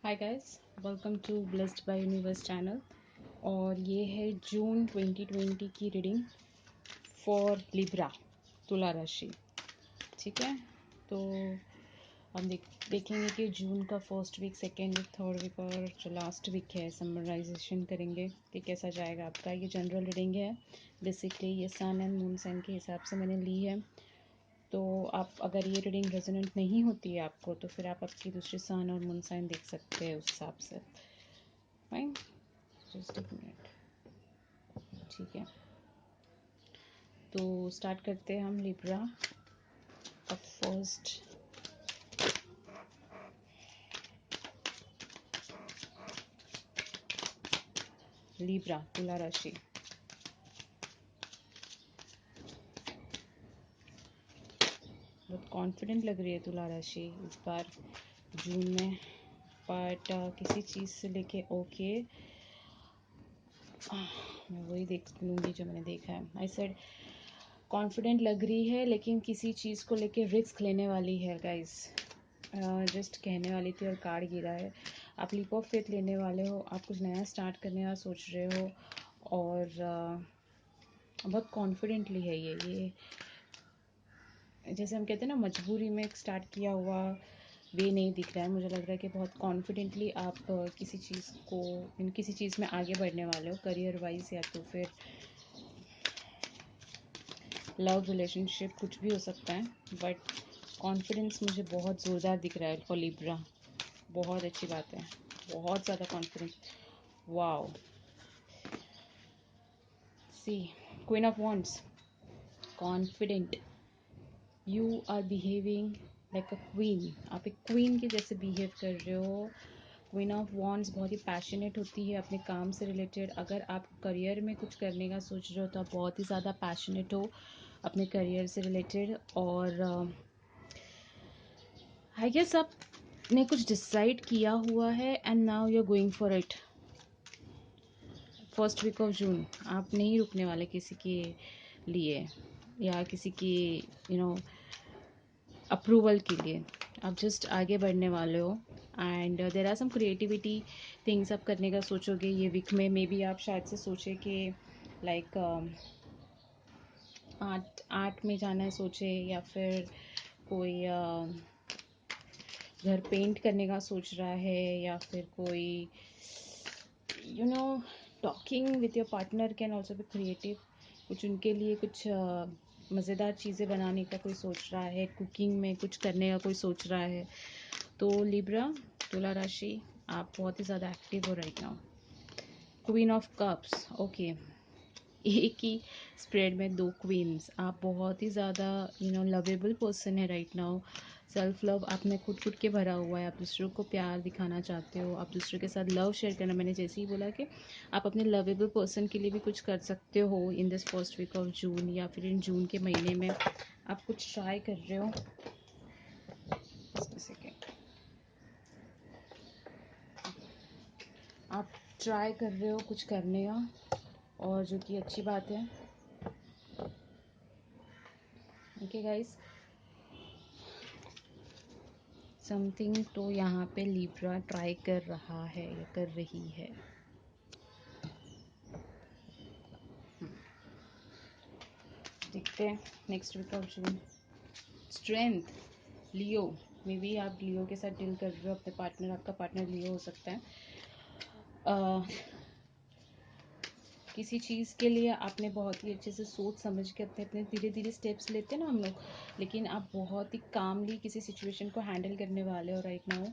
Hi guys, welcome to blessed by universe channel. और ये है जून 2020 की रीडिंग फॉर लिब्रा, तुला राशि। ठीक है, तो हम देखेंगे कि जून का first week, second week, third week और जो लास्ट वीक है समराइजेशन करेंगे कि कैसा जाएगा आपका। ये जनरल रीडिंग है, बेसिकली ये सन एंड मून साइन के हिसाब से मैंने ली है। तो आप अगर ये रीडिंग रेजोनेंट नहीं होती है आपको, तो फिर आप आपकी दूसरी सन और मून साइन देख सकते हैं उस हिसाब से। फाइन, जस्ट एक मिनट। ठीक है, तो स्टार्ट करते हैं हम लिब्रा का फर्स्ट। लिब्रा तुला राशि। बहुत कॉन्फिडेंट लग रही है तुला राशि इस बार जून में, बट किसी चीज़ से लेके ओके मैं वही देख लूँगी जो मैंने देखा है। आई सेड कॉन्फिडेंट लग रही है, लेकिन किसी चीज़ को लेके रिस्क लेने वाली है गाइस। जस्ट कहने वाली थी और कार्ड गिरा है। आप लीप ऑफ फेथ लेने वाले हो, आप कुछ नया स्टार्ट करने का सोच रहे हो और बहुत कॉन्फिडेंटली है ये जैसे हम कहते हैं ना, मजबूरी में स्टार्ट किया हुआ वे नहीं दिख रहा है। मुझे लग रहा है कि बहुत कॉन्फिडेंटली आप किसी चीज़ को किसी चीज़ में आगे बढ़ने वाले हो, करियर वाइज या तो फिर लव रिलेशनशिप, कुछ भी हो सकता है। बट कॉन्फिडेंस मुझे बहुत ज़ोरदार दिख रहा है फॉर लिब्रा। बहुत अच्छी बात है, बहुत ज़्यादा confidence. Wow, see queen of wands, confident. You are behaving like a queen. आप एक क्वीन के जैसे बिहेव कर रहे हो। क्वीन ऑफ वॉन्ड्स बहुत ही पैशनेट होती है अपने काम से रिलेटेड। अगर आप करियर में कुछ करने का सोच रहे हो तो आप बहुत ही ज़्यादा पैशनेट हो अपने करियर से रिलेटेड। और आई गेस आपने कुछ डिसाइड किया हुआ है and now you are going for it. First week of June आप नहीं रुकने वाले किसी के लिए या किसी की अप्रूवल के लिए। आप जस्ट आगे बढ़ने वाले हो and there are some creativity things आप करने का सोचोगे ये वीक में। मे बी आप शायद से सोचे कि लाइक आर्ट में जाना है सोचे, या फिर कोई घर पेंट करने का सोच रहा है, या फिर कोई talking with your partner can also be creative. कुछ उनके लिए कुछ मज़ेदार चीज़ें बनाने का कोई सोच रहा है, कुकिंग में कुछ करने का कोई सोच रहा है। तो लिब्रा तुला राशि, आप बहुत ही ज़्यादा एक्टिव हो right now. Queen of cups, okay, एक ही स्प्रेड में दो क्वींस। आप बहुत ही ज़्यादा लवेबल पर्सन है राइट नाउ। सेल्फ लव आप में खुद के भरा हुआ है। आप दूसरों को प्यार दिखाना चाहते हो, आप दूसरों के साथ लव शेयर करना। मैंने जैसे ही बोला कि आप अपने लवेबल पर्सन के लिए भी कुछ कर सकते हो in this first week of June, या फिर इन जून के महीने में आप कुछ ट्राई कर रहे हो। सेकेंड, आप ट्राई कर रहे हो कुछ करने का, और जो कि अच्छी बात है। ओके गाइस, समथिंग तो यहाँ पे लिब्रा ट्राई कर रहा है या कर रही है। देखते हैं next week of June. Strength, Leo, maybe आप लियो के साथ डील कर रहे हो अपने पार्टनर, आपका पार्टनर लियो हो सकता है। किसी चीज़ के लिए आपने बहुत ही अच्छे से सोच समझ के अपने अपने धीरे धीरे स्टेप्स लेते हैं ना हम लोग, लेकिन आप बहुत ही कामली किसी सिचुएशन को हैंडल करने वाले हो right now.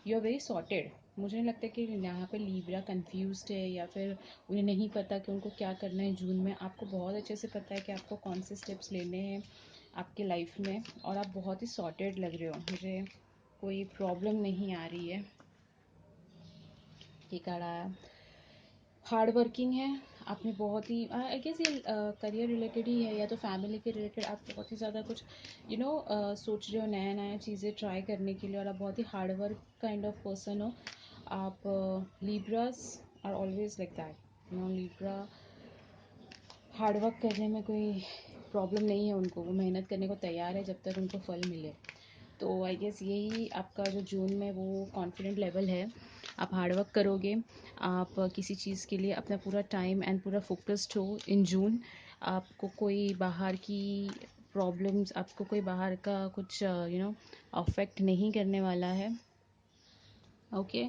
You are very sorted. मुझे नहीं लगता कि यहाँ पे लिब्रा कंफ्यूज्ड है या फिर उन्हें नहीं पता कि उनको क्या करना है जून में। आपको बहुत अच्छे से पता है कि आपको कौन से स्टेप्स लेने हैं आपके लाइफ में, और आप बहुत ही सॉर्टेड लग रहे हो। मुझे कोई प्रॉब्लम नहीं आ रही है। ये कार्ड आया, हार्ड वर्किंग है। आपने बहुत ही आई गेस ये करियर रिलेटेड ही है या तो फैमिली के रिलेटेड। आप बहुत ही ज़्यादा कुछ सोच रहे हो, नया नया चीज़ें ट्राई करने के लिए, और आप बहुत ही hard work kind of person हो। आप Libras are always like that. Libra hard work करने में कोई प्रॉब्लम नहीं है उनको, वो मेहनत करने को तैयार है जब तक उनको फल मिले। तो आई गेस यही आपका जो जून में वो कॉन्फिडेंट लेवल है। आप हार्ड वर्क करोगे, आप किसी चीज़ के लिए अपना पूरा टाइम एंड पूरा फोकस्ड हो इन जून। आपको कोई बाहर की प्रॉब्लम्स, आपको कोई बाहर का कुछ अफेक्ट नहीं करने वाला है। ओके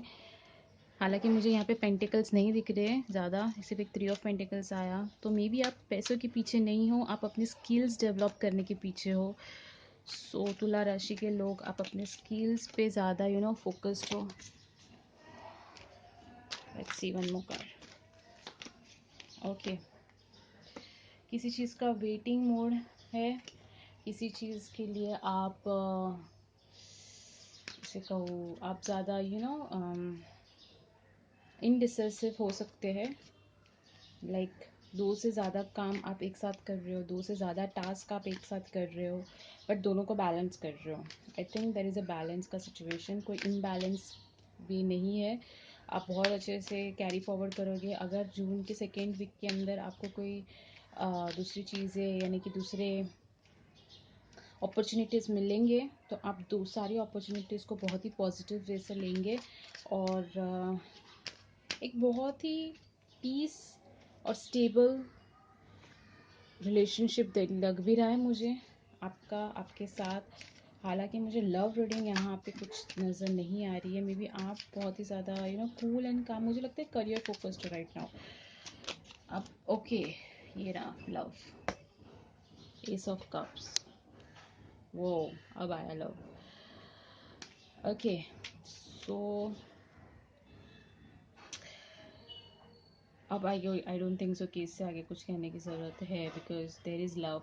हालांकि मुझे यहाँ पे पेंटिकल्स नहीं दिख रहे हैं ज़्यादा, सिर्फ एक 3 ऑफ पेंटिकल्स आया। तो मे बी आप पैसों के पीछे नहीं हो, आप अपनी स्किल्स डेवलप करने के पीछे हो। सो तुला राशि के लोग, आप अपने स्किल्स पे ज़्यादा फोकस्ड हो। Let's see one more card. Okay किसी चीज़ का वेटिंग मोड है, किसी चीज़ के लिए आप इसे कहो आप ज़्यादा इनडिसिसिव हो सकते हैं। लाइक 2 से ज़्यादा काम आप एक साथ कर रहे हो, 2 से ज़्यादा टास्क आप एक साथ कर रहे हो, बट दोनों को बैलेंस कर रहे हो। I think there is a balance का सिचुएशन, कोई इम्बैलेंस भी नहीं है। आप बहुत अच्छे से कैरी फॉरवर्ड करोगे। अगर जून के 2nd वीक के अंदर आपको कोई दूसरी चीज़ें यानी कि दूसरे अपॉर्चुनिटीज़ मिलेंगे तो आप सारी अपॉर्चुनिटीज़ को बहुत ही पॉजिटिव वे से लेंगे और एक बहुत ही पीस और स्टेबल रिलेशनशिप लग भी रहा है मुझे आपका आपके साथ। हालांकि मुझे लव रीडिंग यहाँ पे कुछ नज़र नहीं आ रही है। मे बी आप बहुत ही ज़्यादा कूल एंड काम, मुझे लगता है करियर फोकस्ड राइट नाउ आप। ओके ये रहा लव, एस ऑफ कप्स, वो अब आया लव। ओके सो अब आई डोंट थिंक सो कि इससे आगे कुछ कहने की ज़रूरत है, because there is love.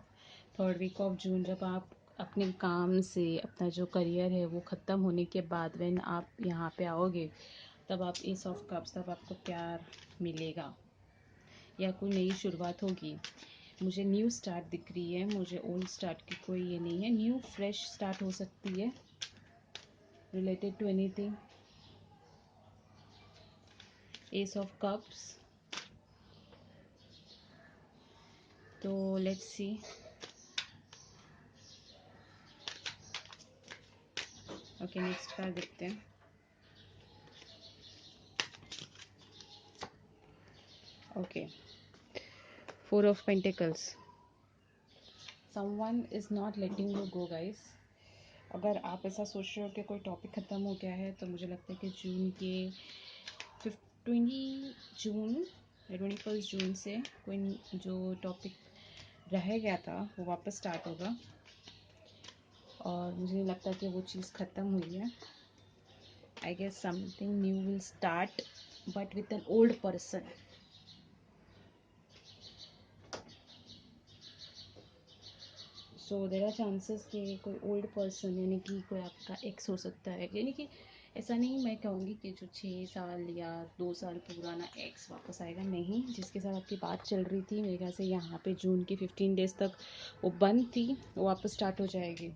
3rd week of June जब आप अपने काम से अपना जो करियर है वो ख़त्म होने के बाद व्हेन आप यहाँ पे आओगे, तब आप एस ऑफ कप्स, तब आपको प्यार मिलेगा या कोई नई शुरुआत होगी। मुझे न्यू स्टार्ट दिख रही है, मुझे ओल्ड स्टार्ट की कोई ये नहीं है। न्यू फ्रेश स्टार्ट हो सकती है related to anything. Ace of cups, तो let's see. Okay next card देखते हैं। Okay 4 of pentacles, someone is not letting you go guys. अगर आप ऐसा सोच रहे हो कि कोई टॉपिक ख़त्म हो गया है, तो मुझे लगता है कि जून के 20 जून या 21 जून से कोई जो टॉपिक रह गया था वो वापस स्टार्ट होगा और मुझे नहीं लगता कि वो चीज़ ख़त्म हुई है। I guess something new will start but with an old person. So there are chances कि कोई ओल्ड पर्सन यानी कि कोई आपका एक्स हो सकता है। यानी कि ऐसा नहीं मैं कहूँगी कि जो 6 साल या 2 साल पुराना एक्स वापस आएगा, नहीं। जिसके साथ आपकी बात चल रही थी मेरे ख्याल से यहाँ पे जून के 15 डेज़ तक वो बंद थी, वो वापस स्टार्ट हो जाएगी।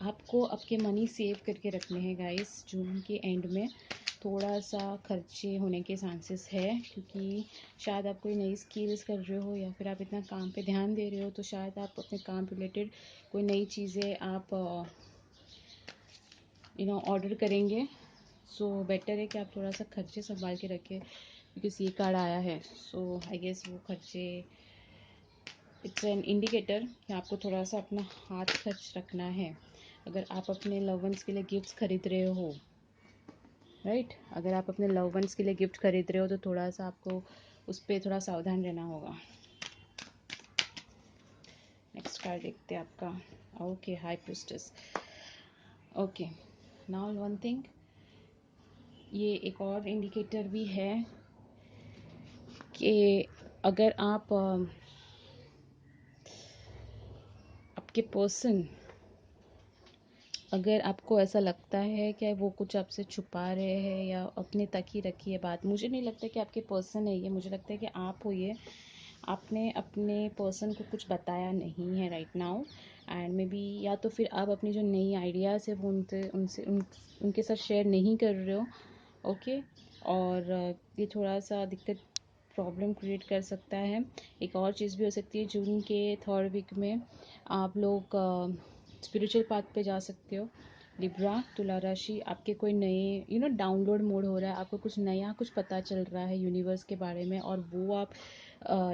आपको आपके मनी सेव करके रखने हैं गाइस। जून के एंड में थोड़ा सा खर्चे होने के चांसेस है, क्योंकि शायद आप कोई नई स्किल्स कर रहे हो या फिर आप इतना काम पे ध्यान दे रहे हो, तो शायद आप अपने काम रिलेटेड कोई नई चीज़ें आप ऑर्डर करेंगे। सो बेटर है कि आप थोड़ा सा खर्चे संभाल के रखें, बिकॉज ये कार्ड आया है। सो आई गेस वो खर्चे, इट्स एन इंडिकेटर कि आपको थोड़ा सा अपना हाथ खर्च रखना है। अगर आप अपने लव वंस के लिए गिफ्ट्स खरीद रहे हो, राइट, अगर आप अपने लव वंस के लिए गिफ्ट खरीद रहे हो तो थोड़ा सा आपको उस पर थोड़ा सावधान रहना होगा। नेक्स्ट कार्ड देखते हैं आपका। Okay high priestess. Okay now one thing, ये एक और इंडिकेटर भी है कि अगर आप आपके पर्सन, अगर आपको ऐसा लगता है कि वो कुछ आपसे छुपा रहे हैं या अपने तक ही रखी है बात, मुझे नहीं लगता कि आपके पर्सन है ये, मुझे लगता है कि आप हो ये। आपने अपने पर्सन को कुछ बताया नहीं है right now, and may be या तो फिर आप अपनी जो नई आइडियाज़ है वो उनके साथ शेयर नहीं कर रहे हो। ओके और ये थोड़ा सा दिक्कत प्रॉब्लम क्रिएट कर सकता है। एक और चीज़ भी हो सकती है, जून के 3rd वीक में आप लोग स्पिरिचुअल पाथ पे जा सकते हो। लिब्रा तुला राशि, आपके कोई नए डाउनलोड मोड हो रहा है, आपको कुछ नया कुछ पता चल रहा है यूनिवर्स के बारे में, और वो आप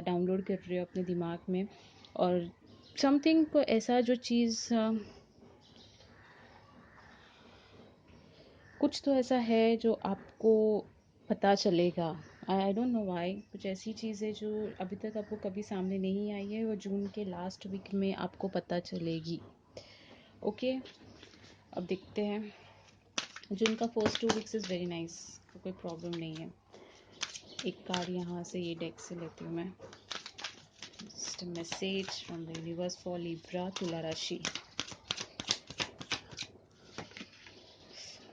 डाउनलोड कर रहे हो अपने दिमाग में। और समथिंग को ऐसा जो चीज़ कुछ तो ऐसा है जो आपको पता चलेगा। आई डोंट नो वाई, कुछ ऐसी चीज़ है जो अभी तक आपको कभी सामने नहीं आई है, वो जून के लास्ट वीक में आपको पता चलेगी। ओके, अब देखते हैं। जून का first 2 weeks is very nice, कोई प्रॉब्लम नहीं है। एक कार्ड यहाँ से ये डेक से लेती हूँ मैं। Just message from the universe for Libra तुला राशि।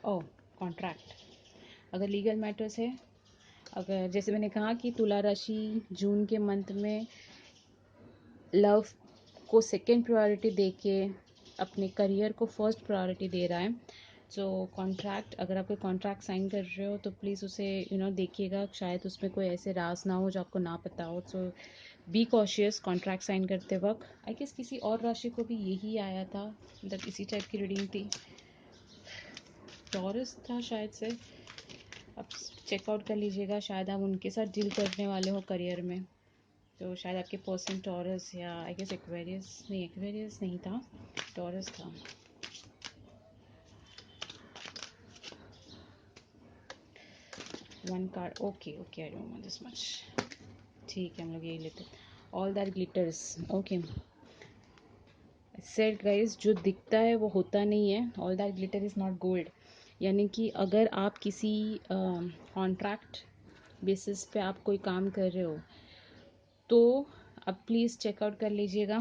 ओह, कॉन्ट्रैक्ट। अगर लीगल मैटर्स है, अगर जैसे मैंने कहा कि तुला राशि जून के मंथ में लव को सेकेंड प्रायोरिटी दे के अपने करियर को फर्स्ट प्रायोरिटी दे रहा है। तो कॉन्ट्रैक्ट, अगर आप कोई कॉन्ट्रैक्ट साइन कर रहे हो तो प्लीज़ उसे देखिएगा, शायद उसमें कोई ऐसे राज ना हो जो आपको ना पता हो। सो बी कॉशियस कॉन्ट्रैक्ट साइन करते वक्त। आई गेस किसी और राशि को भी यही आया था, मतलब इसी टाइप की रीडिंग थी। टॉरस था शायद से, आप चेकआउट कर लीजिएगा, शायद आप उनके साथ डील करने वाले हो करियर में। तो शायद आपके पर्सन टॉरस या आई गेस एक्वेरियस, नहीं एक्वेरियस नहीं था, टॉरस था। One card, okay okay, I don't know this much. ठीक है, हम लोग यही लेते हैं। All that glitters, okay. Said guys, जो दिखता है वो होता नहीं है। All that glitter is not gold. यानी कि अगर आप किसी कॉन्ट्रैक्ट बेसिस पे आप कोई काम कर रहे हो तो आप प्लीज़ चेकआउट कर लीजिएगा।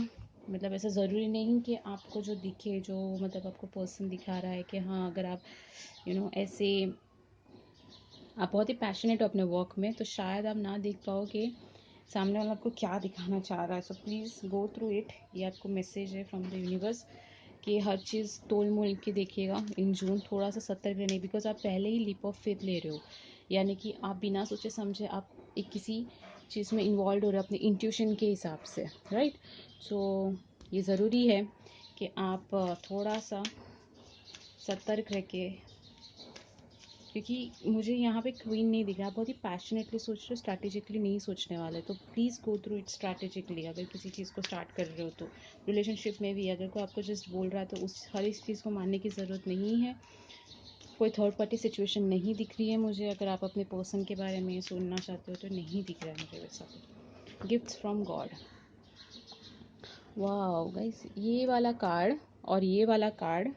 मतलब ऐसा ज़रूरी नहीं कि आपको जो दिखे, जो मतलब आपको पर्सन दिखा रहा है कि हाँ, अगर आप ऐसे आप बहुत ही पैशनेट हो अपने वर्क में, तो शायद आप ना देख पाओ कि सामने वाला आपको क्या दिखाना चाह रहा है। So please go through it. ये आपको मैसेज है फ्रॉम द यूनिवर्स कि हर चीज़ तोल मोल के देखिएगा इन जून। थोड़ा सा सतर्क रहने, बिकॉज आप पहले ही लीप ऑफ फेथ ले रहे हो, यानी कि आप बिना सोचे समझे आप एक किसी चीज़ में इन्वॉल्व हो रहे हो अपने इंट्यूशन के हिसाब से, राइट। सो ये ज़रूरी है कि आप थोड़ा सा सतर्क रह के, क्योंकि मुझे यहाँ पे क्वीन नहीं दिख रहा। बहुत ही पैशनेटली सोच रहे हो, स्ट्रैटेजिकली नहीं सोचने वाले। तो please go through it strategically. अगर किसी चीज़ को स्टार्ट कर रहे हो तो रिलेशनशिप में भी अगर कोई आपको जस्ट बोल रहा है तो उस हर इस चीज़ को मानने की ज़रूरत नहीं है। कोई थर्ड पार्टी सिचुएशन नहीं दिख रही है मुझे। अगर आप अपने पर्सन के बारे में सुनना चाहते हो तो नहीं दिख रहा है मुझे वैसा। Gifts from God, wow guys, ये वाला कार्ड और ये वाला card,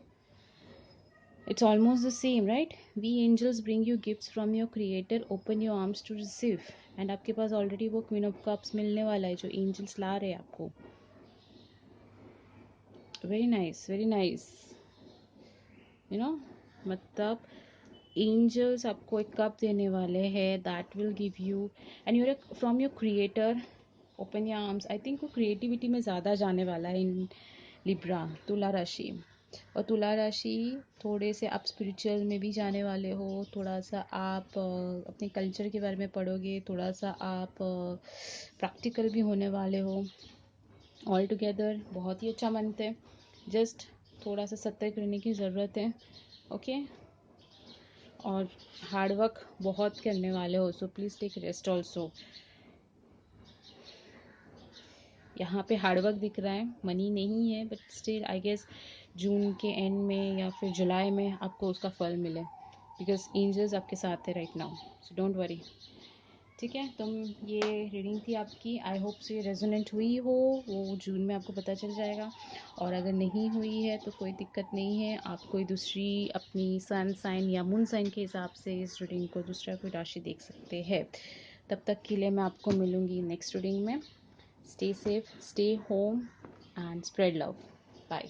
it's almost the same, right? We angels bring you gifts from your creator, open your arms to receive. And आपके पास ऑलरेडी वो क्वीन ऑफ कप्स मिलने वाला है जो एंजल्स ला रहे हैं आपको। Very nice, very nice. मतलब एंजल्स आपको एक कप देने वाले हैं that will give you, and your from your creator, open your arms. I think वो क्रिएटिविटी में ज़्यादा जाने वाला है इन लिब्रा तुला राशि। और तुला राशि थोड़े से आप स्पिरिचुअल में भी जाने वाले हो, थोड़ा सा आप अपने कल्चर के बारे में पढ़ोगे, थोड़ा सा आप प्रैक्टिकल भी होने वाले हो। ऑल टुगेदर बहुत ही अच्छा मंथ है, जस्ट थोड़ा सा सतर्क रहने की ज़रूरत है। ओके, और हार्डवर्क बहुत करने वाले हो, so please take rest also. यहाँ पे हार्डवर्क दिख रहा है, मनी नहीं है, but still I guess June के एंड में या फिर जुलाई में आपको उसका फल मिले, बिकॉज एंजल्स आपके साथ है right now. So don't worry, ठीक है। तो ये रीडिंग थी आपकी। आई होप से रेजोनेंट हुई हो, वो जून में आपको पता चल जाएगा। और अगर नहीं हुई है तो कोई दिक्कत नहीं है, आप कोई दूसरी अपनी सन साइन या मून साइन के हिसाब से इस रीडिंग को दूसरा कोई राशि देख सकते हैं। तब तक के लिए मैं आपको मिलूँगी नेक्स्ट रीडिंग में। Stay safe, stay home, and spread love. Bye.